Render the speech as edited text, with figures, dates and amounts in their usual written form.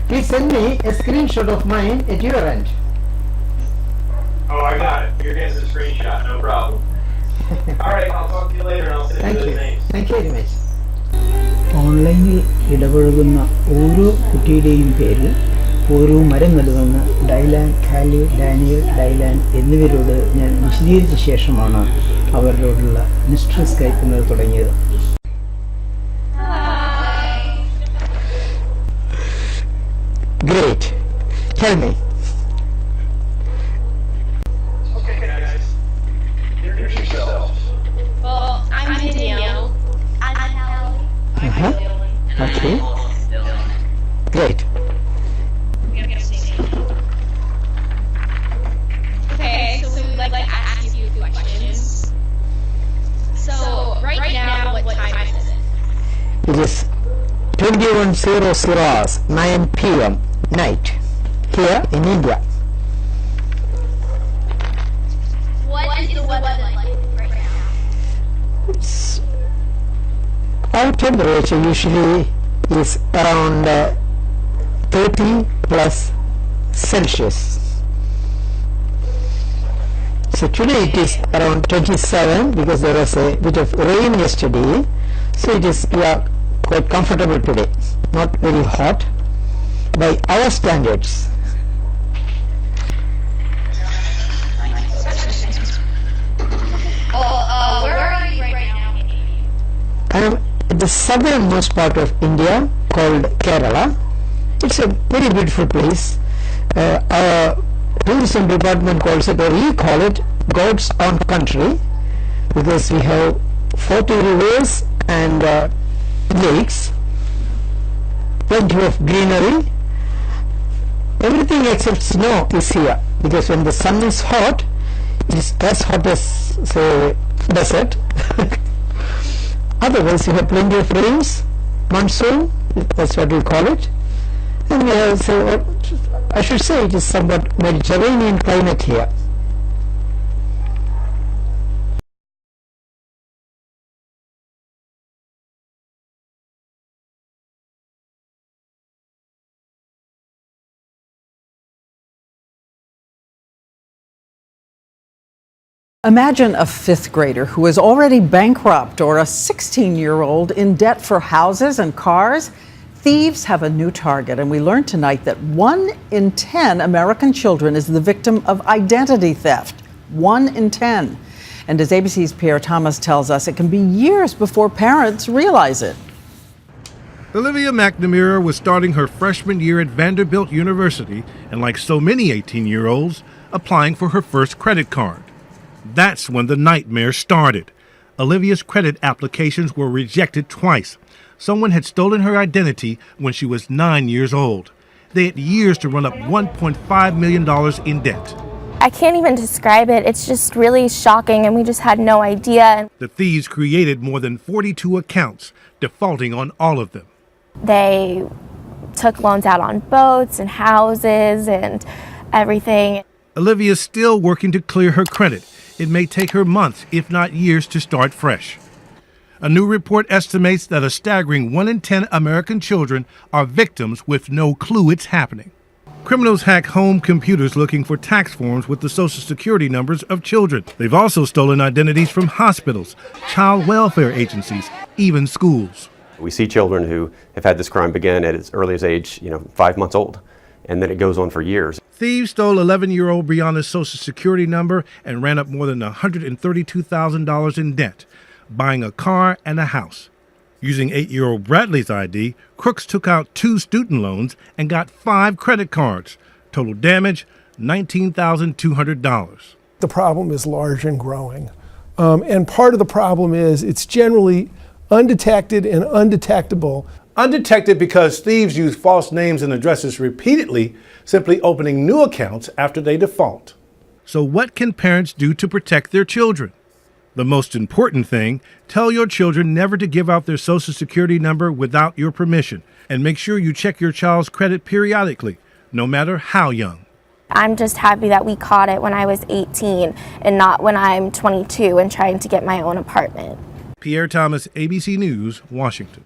Please send me a screenshot of mine at your end. Oh, I got it. You're getting a screenshot, no problem. Alright, I'll talk to you later and I'll send Thank you you. those names. Thank you very much. ഓൺലൈനിൽ ഇടപഴകുന്ന ഓരോ കുട്ടിയുടെയും പേരിൽ ഓരോ മരം നൽകുന്ന Dylan, Khalid, Daniel, Dylan എന്നിവരോട് ഞാൻ വിശദീകരിച്ച ശേഷമാണ് അവരോടുള്ള മിസ്റ്ററി സ്കൈപ്പ് എന്നത് തുടങ്ങിയത്. Great. Tell me. Okay, guys. Introduce yourselves. Well, I'm Danielle. I'm Hallie. Uh-huh. Okay. Great. Okay, so we'd like to ask you a few questions. So, right now, what time is it? It is 21:00 hours, 9 p.m. night here in India. What is the weather like right now? Our temperature usually is around 30 plus Celsius. So today it is around 27 because there was a bit of rain yesterday. So it is, we are quite comfortable today. Not very hot by our standards. Where are you right now? I am at the southernmost part of India called Kerala. It's a very beautiful place. Our tourism department calls it, or we call it, God's own country, because we have 40 rivers and lakes, plenty of greenery. Everything except snow is here, because when the sun is hot, it is as hot as, say, desert. Otherwise, you have plenty of rains, monsoon, that's what we call it. And we have, so, I should say it is somewhat Mediterranean climate here. Imagine a fifth grader who is already bankrupt or a 16-year-old in debt for houses and cars. Thieves have a new target, and we learned tonight that 1 in 10 American children is the victim of identity theft. 1 in 10. And as ABC's Pierre Thomas tells us, it can be years before parents realize it. Olivia McNamara was starting her freshman year at Vanderbilt University and, like so many 18-year-olds, applying for her first credit card. That's when the nightmare started. Olivia's credit applications were rejected twice. Someone had stolen her identity when she was 9 years old. They had years to run up $1.5 million in debt. I can't even describe it. It's just really shocking, and we just had no idea. The thieves created more than 42 accounts, defaulting on all of them. They took loans out on boats and houses and everything. Olivia's still working to clear her credit. It may take her months, if not years, to start fresh. A new report estimates that a staggering 1 in 10 American children are victims with no clue it's happening. Criminals hack home computers looking for tax forms with the Social Security numbers of children. They've also stolen identities from hospitals, child welfare agencies, even schools. We see children who have had this crime begin at as early as age, 5 months old, and then it goes on for years. Thieves stole 11-year-old Brianna's Social Security number and ran up more than $132,000 in debt, buying a car and a house. Using 8-year-old Bradley's ID, crooks took out 2 student loans and got 5 credit cards. Total damage, $19,200. The problem is large and growing. And part of the problem is it's generally undetected and undetectable. Undetected because thieves use false names and addresses repeatedly, simply opening new accounts after they default. So what can parents do to protect their children? The most important thing, tell your children never to give out their Social Security number without your permission, and make sure you check your child's credit periodically, no matter how young. I'm just happy that we caught it when I was 18 and not when I'm 22 and trying to get my own apartment. Pierre Thomas, ABC News, Washington.